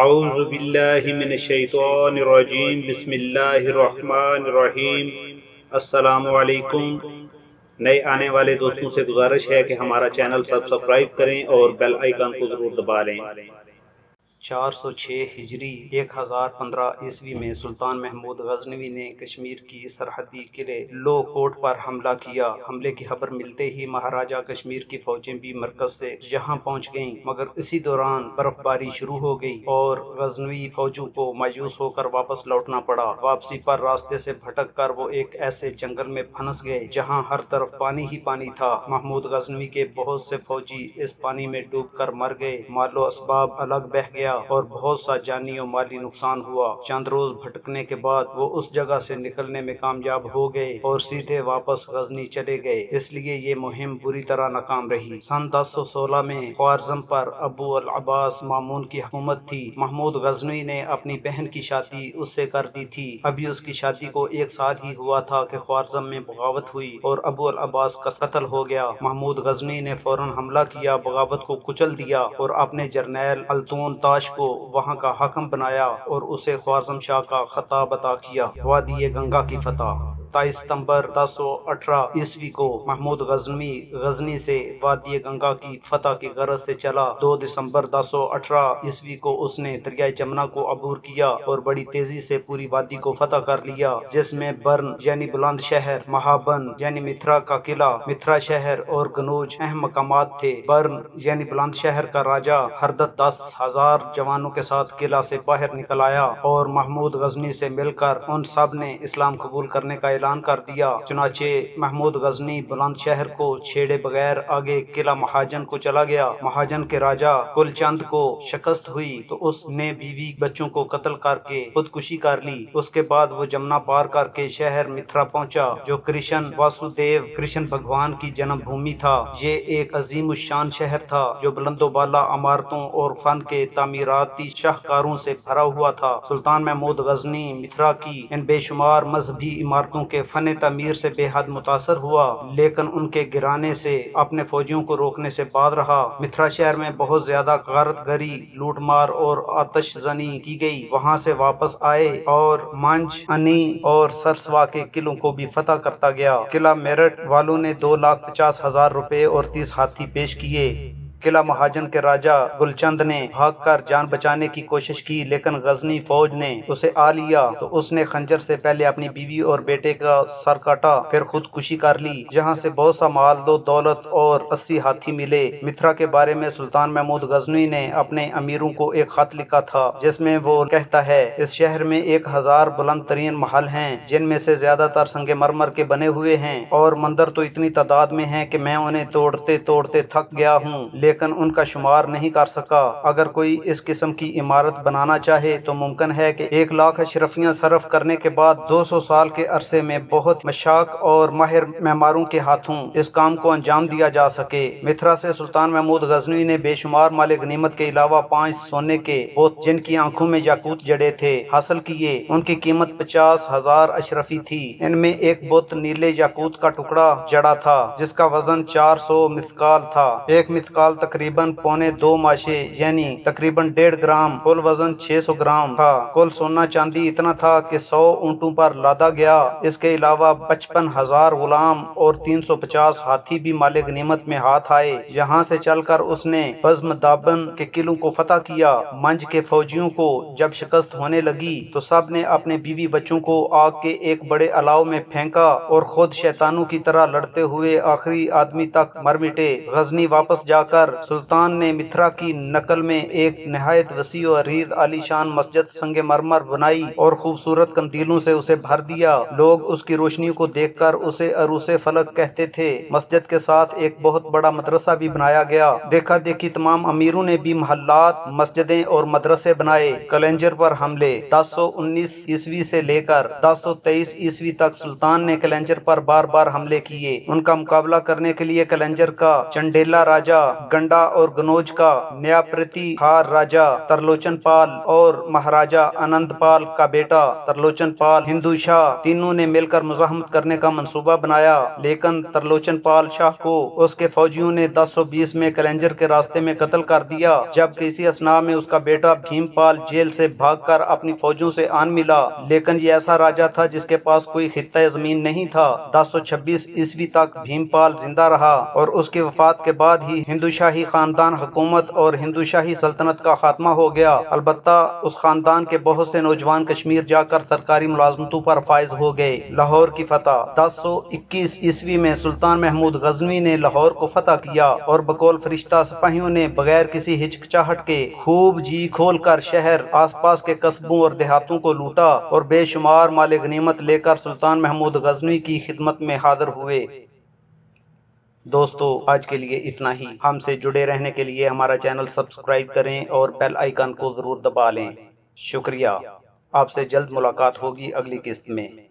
اعوذ باللہ من الشیطان الرجیم بسم اللہ الرحمن الرحیم۔ السلام علیکم۔ نئے آنے والے دوستوں سے گزارش ہے کہ ہمارا چینل سبسکرائب کریں اور بیل آئیکن کو ضرور دبا لیں۔ 406 ہجری 1015 عیسوی میں سلطان محمود غزنوی نے کشمیر کی سرحدی قلعے لو کوٹ پر حملہ کیا۔ حملے کی خبر ملتے ہی مہاراجہ کشمیر کی فوجیں بھی مرکز سے یہاں پہنچ گئیں، مگر اسی دوران برف باری شروع ہو گئی اور غزنوی فوجوں کو مایوس ہو کر واپس لوٹنا پڑا۔ واپسی پر راستے سے بھٹک کر وہ ایک ایسے جنگل میں پھنس گئے جہاں ہر طرف پانی ہی پانی تھا۔ محمود غزنوی کے بہت سے فوجی اس پانی میں ڈوب کر مر گئے، مال و اسباب الگ بہہ گیا اور بہت سا جانی و مالی نقصان ہوا۔ چند روز بھٹکنے کے بعد وہ اس جگہ سے نکلنے میں کامیاب ہو گئے اور سیدھے واپس غزنی چلے گئے، اس لیے یہ مہم بری طرح ناکام رہی۔ سن 1016 میں خوارزم پر ابو العباس مامون کی حکومت تھی۔ محمود غزنوی نے اپنی بہن کی شادی اس سے کر دی تھی۔ ابھی اس کی شادی کو 1 سال ہی ہوا تھا کہ خوارزم میں بغاوت ہوئی اور ابو العباس کا قتل ہو گیا۔ محمود غزنوی نے فوراً حملہ کیا، بغاوت کو کچل دیا اور اپنے جرنیل التون تاش کو وہاں کا حاکم بنایا اور اسے خوارزم شاہ کا خطاب عطا کیا۔ وادی گنگا کی فتح 27 ستمبر 1018 عیسوی کو محمود غزنوی غزنی سے وادی گنگا کی فتح کی غرض سے چلا۔ 2 دسمبر 1018 عیسوی کو اس نے دریائے جمنا کو عبور کیا اور بڑی تیزی سے پوری وادی کو فتح کر لیا، جس میں برن یعنی بلند شہر، مہابن یعنی متھرا کا قلعہ، متھرا شہر اور گنوج اہم مقامات تھے۔ برن یعنی بلند شہر کا راجہ ہردت 10,000 جوانوں کے ساتھ قلعہ سے باہر نکل آیا اور محمود غزنوی سے مل کر ان سب نے اسلام قبول کرنے کا اعلان کر دیا۔ چنانچہ محمود غزنوی بلند شہر کو چھیڑے بغیر آگے قلعہ مہاجن کو چلا گیا۔ مہاجن کے راجہ کل چند کو شکست ہوئی تو اس نے بیوی بچوں کو قتل کر کے خودکشی کر لی۔ اس کے بعد وہ جمنا پار کر کے شہر متھرا پہنچا، جو کرشن واسودیو کرشن بھگوان کی جنم بھومی تھا۔ یہ ایک عظیم الشان شہر تھا جو بلند و بالا عمارتوں اور فن کے تعمیراتی شاہکاروں سے بھرا ہوا تھا۔ سلطان محمود غزنوی متھرا کی ان بے شمار مذہبی عمارتوں کے فن تعمیر سے بے حد متاثر ہوا، لیکن ان کے گرانے سے اپنے فوجیوں کو روکنے سے باز رہا۔ متھرا شہر میں بہت زیادہ غارت گری، لوٹ مار اور آتش زنی کی گئی۔ وہاں سے واپس آئے اور منج، انی اور سرسوا کے قلعوں کو بھی فتح کرتا گیا۔ قلعہ میرٹھ والوں نے 2,50,000 روپے اور 30 ہاتھی پیش کیے۔ قلعہ مہاجن کے راجہ گلچند نے بھاگ کر جان بچانے کی کوشش کی، لیکن غزنی فوج نے اسے آ لیا تو اس نے خنجر سے پہلے اپنی بیوی اور بیٹے کا سر کاٹا، پھر خودکشی کر لی، جہاں سے بہت سا مال و دولت اور 80 ہاتھی ملے۔ متھرا کے بارے میں سلطان محمود غزنوی نے اپنے امیروں کو ایک خط لکھا تھا، جس میں وہ کہتا ہے: اس شہر میں 1000 بلند ترین محل ہیں، جن میں سے زیادہ تر سنگ مرمر کے بنے ہوئے ہیں، اور مندر تو اتنی تعداد میں ہیں کہ میں انہیں توڑتے توڑتے تھک گیا ہوں، لیکن ان کا شمار نہیں کر سکا۔ اگر کوئی اس قسم کی عمارت بنانا چاہے تو ممکن ہے کہ 1 لاکھ اشرفیاں صرف کرنے کے بعد 200 سال کے عرصے میں بہت مشاق اور ماہر معماروں کے ہاتھوں اس کام کو انجام دیا جا سکے۔ متھرا سے سلطان محمود غزنوی نے بے شمار مال غنیمت کے علاوہ 5 سونے کے بت، جن کی آنکھوں میں یاقوت جڑے تھے، حاصل کیے۔ ان کی قیمت 50,000 اشرفی تھی۔ ان میں ایک بت نیلے یاقوت کا ٹکڑا جڑا تھا، جس کا وزن 400 مثقال تھا۔ ایک مثقال تقریباً 2.25 ماشے یعنی تقریباً 1.5 گرام، کل وزن 600 گرام تھا۔ کل سونا چاندی اتنا تھا کہ 100 اونٹوں پر لادا گیا۔ اس کے علاوہ 55,000 غلام اور 350 ہاتھی بھی مال غنیمت میں ہاتھ آئے۔ یہاں سے چل کر اس نے بزم دابن کے قلعوں کو فتح کیا۔ منج کے فوجیوں کو جب شکست ہونے لگی تو سب نے اپنے بیوی بچوں کو آگ کے ایک بڑے الاؤ میں پھینکا اور خود شیطانوں کی طرح لڑتے ہوئے آخری آدمی تک مر مٹے۔ غزنی واپس جا کر سلطان نے متھرا کی نقل میں ایک نہایت وسیع و عریض عالی شان مسجد سنگ مرمر بنائی اور خوبصورت قندیلوں سے اسے بھر دیا۔ لوگ اس کی روشنیوں کو دیکھ کر اسے عروس فلک کہتے تھے۔ مسجد کے ساتھ ایک بہت بڑا مدرسہ بھی بنایا گیا۔ دیکھا دیکھی تمام امیروں نے بھی محلات، مسجدیں اور مدرسے بنائے۔ کلنجر پر حملے 1019 عیسوی سے لے کر 1023 عیسوی تک سلطان نے کلنجر پر بار بار حملے کیے۔ ان کا مقابلہ کرنے کے لیے کلنجر کا چنڈیلا راجہ گنڈا اور گنوج کا نیا پرتیہار راجا ترلوچن پال اور مہاراجا آنند پال کا بیٹا ترلوچن پال ہندو شاہ تینوں نے مل کر مزاحمت کرنے کا منصوبہ بنایا، لیکن ترلوچن پال شاہ کو اس کے فوجیوں نے 1020 میں کلنجر کے راستے میں قتل کر دیا، جبکہ اسی اثناء میں اس کا بیٹا بھیم پال جیل سے بھاگ کر اپنی فوجوں سے آن ملا، لیکن یہ ایسا راجا تھا جس کے پاس کوئی خطہ زمین نہیں تھا۔ 1026 عیسوی تک بھیم پال زندہ رہا اور اس کی وفات کے بعد ہی ہندو شاہی خاندان حکومت اور ہندو شاہی سلطنت کا خاتمہ ہو گیا۔ البتہ اس خاندان کے بہت سے نوجوان کشمیر جا کر سرکاری ملازمتوں پر فائز ہو گئے۔ لاہور کی فتح 1021 عیسوی میں سلطان محمود غزنوی نے لاہور کو فتح کیا اور بقول فرشتہ سپاہیوں نے بغیر کسی ہچکچاہٹ کے خوب جی کھول کر شہر، آس پاس کے قصبوں اور دیہاتوں کو لوٹا اور بے شمار مال غنیمت لے کر سلطان محمود غزنوی کی خدمت میں حاضر ہوئے۔ دوستو آج کے لیے اتنا ہی۔ ہم سے جڑے رہنے کے لیے ہمارا چینل سبسکرائب کریں اور بیل آئیکن کو ضرور دبا لیں۔ شکریہ۔ آپ سے جلد ملاقات ہوگی اگلی قسط میں۔